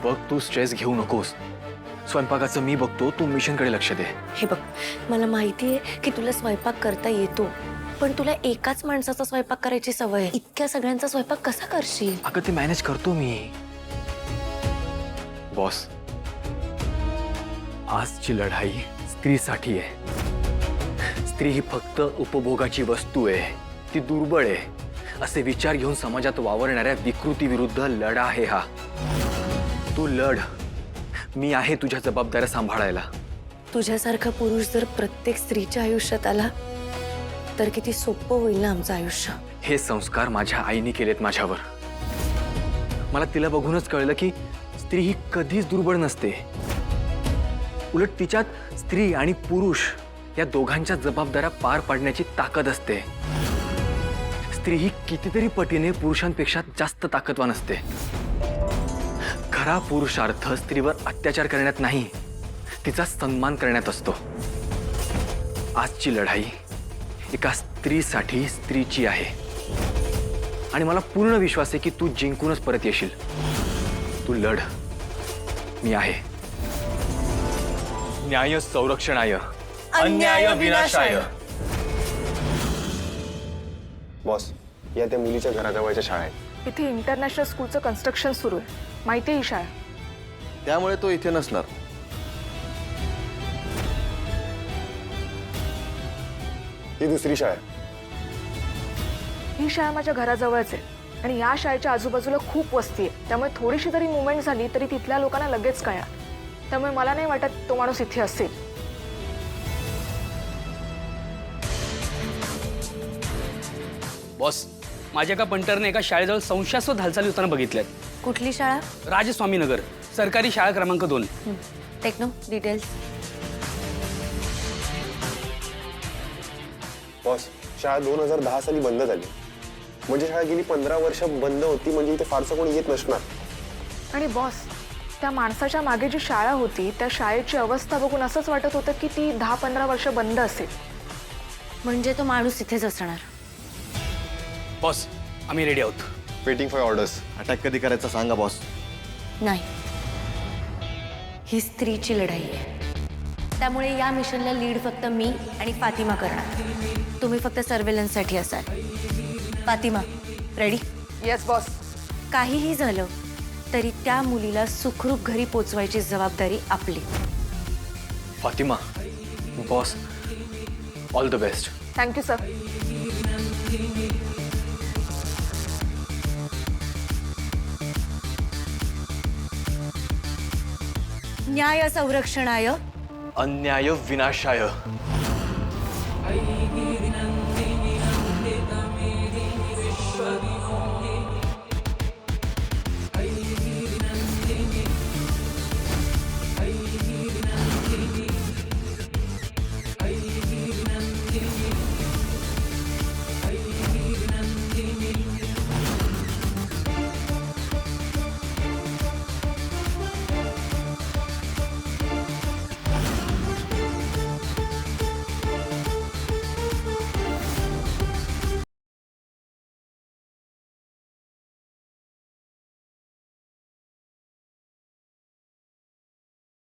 बघ, तू स्ट्रेस घेऊ नकोस. स्वयंपाकाचं मी बघतो, तू मिशनकडे लक्ष दे. हे बघ, मला माहिती आहे की तुला स्वयंपाक करता येतो, पण तुला एकाच माणसाचा स्वयंपाक करायची सवय आहे. इतक्या सगळ्यांचा स्वयंपाक कसा करशील? अगं, ते मॅनेज करतो मी. बॉस, आजची लढाई स्त्रीसाठी आहे. स्त्री ही फक्त उपभोगाची वस्तू आहे, ती दुर्बळ आहे असे विचार घेऊन समाजात वावरणाऱ्या विकृतीविरुद्ध लढा आहे हा. तू लढ, मी आहे तुझ्या जबाबदाऱ्या सांभाळायला. तुझ्यासारखा पुरुष जर प्रत्येक स्त्रीच्या आयुष्यात आला तर किती सोपं होईल ना आमचं आयुष्य. हे संस्कार माझ्या आईने केलेत माझ्यावर. मला तिला बघूनच कळलं की स्त्री ही कधीच दुर्बळ नसते. उलट तिच्यात स्त्री आणि पुरुष या दोघांच्या जबाबदाऱ्या पार पाडण्याची ताकद असते. स्त्री ही कितीतरी पटीने पुरुषांपेक्षा जास्त ताकदवान असते. खरा पुरुषार्थ स्त्रीवर अत्याचार करण्यात नाही, तिचा सन्मान करण्यात असतो. आजची लढाई एका स्त्रीसाठी स्त्रीची आहे आणि मला पूर्ण विश्वास आहे की तू जिंकूनच परत येशील. तू लढ, मी आहे. न्याय संरक्षणाय, अन्याय विनाशाय. बॉस, या त्या मुलीच्या घराजवळच्या शाळा आहेत. इथे इंटरनॅशनल स्कूलचं कन्स्ट्रक्शन सुरू आहे. माहिती आहे ही शाळा? त्यामुळे तो इथे नसणार. ही दुसरी शाळा आहे. ही शाळा माझ्या घराजवळच आहे आणि या शाळेच्या आजूबाजूला खूप वस्ती आहे. त्यामुळे थोडीशी जरी मुवमेंट झाली तरी तिथल्या लोकांना लगेच कळणार. त्यामुळे मला नाही वाटत तो माणूस इथे असेल. बॉस, माझ्या एका पंटरने एका शाळेजवळ संशयास्पद हालचाली होताना बघितल्यात. कुठली शाळा? राजस्वामीनगर, सरकारी शाळा क्रमांक 2. Techno details. बॉस, शाळा 2010 साली बंद झाली. म्हणजे शाळा गेली 15 वर्ष बंद होती, म्हणजे इथे फारसं कोणी येत नसणार. आणि बॉस, त्या माणसाच्या मागे जी शाळा होती त्या शाळेची अवस्था बघून असंच वाटत होतं की ती 10-15 वर्ष बंद असेल. म्हणजे तो माणूस इथेच असणार. बॉस, आम्ही रेडी आहोत. Waiting for orders. अटॅक कधी करायचा सांगा बॉस. नाही, ही स्त्रीची लढाई आहे. त्यामुळे या मिशनला लीड फक्त मी आणि फातिमा करणार. तुम्ही फक्त सर्वेलन्ससाठी असाल. फातिमा, रेडी? Yes boss. काहीही झालं तरी त्या मुलीला सुखरूप घरी पोचवायची जबाबदारी आपली. Fatima, boss, all the best. Thank you sir. न्याय संरक्षणाय, अन्याय विनाशाय.